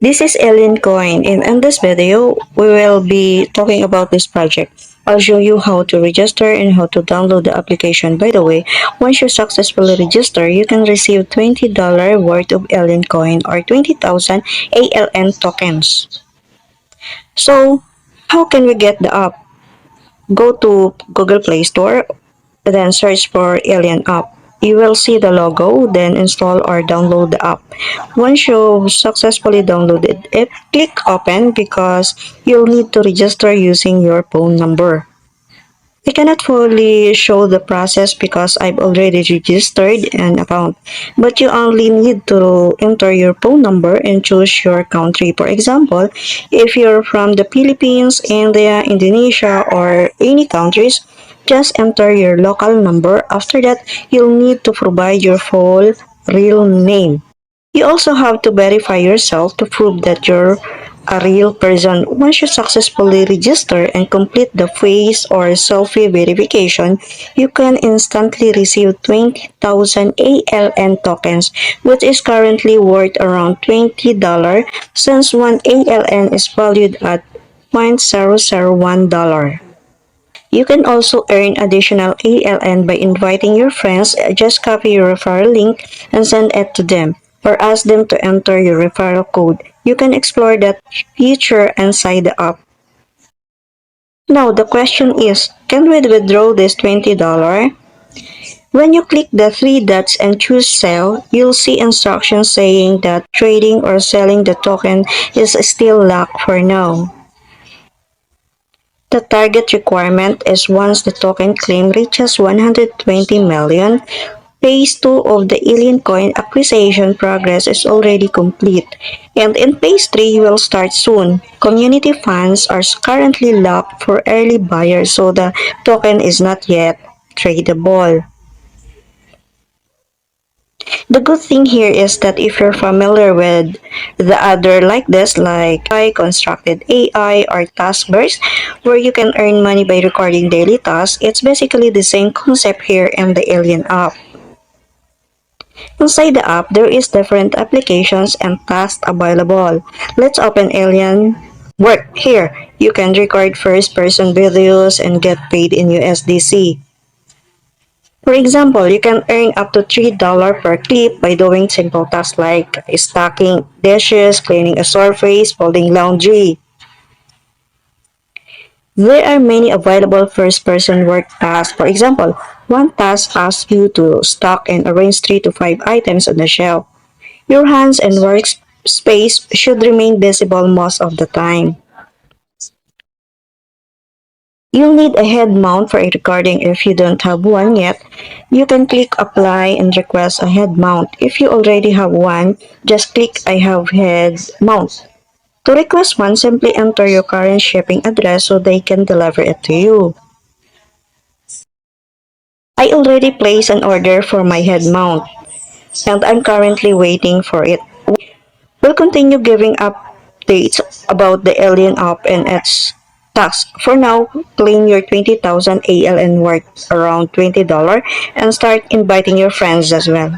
This is Alien Coin, and in this video, we will be talking about this project. I'll show you how to register and how to download the application. By the way, once you successfully register, you can receive $20 worth of Alien Coin or 20,000 ALN tokens. So, how can we get the app? Go to Google Play Store, then search for Alien app. You will see the logo, then install or download the app. Once you've successfully downloaded it, click open because you'll need to register using your phone number. I cannot fully show the process because I've already registered an account, but you only need to enter your phone number and choose your country. For example, if you're from the Philippines, India, Indonesia, or any countries, just enter your local number. After that, you'll need to provide your full real name. You also have to verify yourself to prove that you're a real person. Once you successfully register and complete the face or selfie verification, you can instantly receive 20,000 ALN tokens, which is currently worth around $20 since one ALN is valued at $0.001. You can also earn additional ALN by inviting your friends. Just copy your referral link and send it to them, or ask them to enter your referral code. You can explore that feature inside the app. Now, the question is, can we withdraw this $20? When you click the three dots and choose sell, you'll see instructions saying that trading or selling the token is still locked for now. The target requirement is once the token claim reaches 120 million, Phase 2 of the Alien Coin acquisition progress is already complete, and in Phase 3 will start soon. Community funds are currently locked for early buyers, so the token is not yet tradable. The good thing here is that if you're familiar with the other like this, like Constructed AI or Taskverse, where you can earn money by recording daily tasks, it's basically the same concept here in the Alien app. Inside the app, there is different applications and tasks available. Let's open Alien Work. Here, you can record first-person videos and get paid in USDC. For example, you can earn up to $3 per clip by doing simple tasks like stacking dishes, cleaning a surface, folding laundry. There are many available first-person work tasks. For example, one task asks you to stock and arrange 3 to 5 items on the shelf. Your hands and workspace should remain visible most of the time. You'll need a head mount for a recording if you don't have one yet. You can click apply and request a head mount. If you already have one, just click I have head mount. To request one, simply enter your current shipping address so they can deliver it to you. I already placed an order for my head mount, and I'm currently waiting for it. We'll continue giving updates about the Alien app and its task. For now, claim your 20,000 ALN worth around $20 and start inviting your friends as well.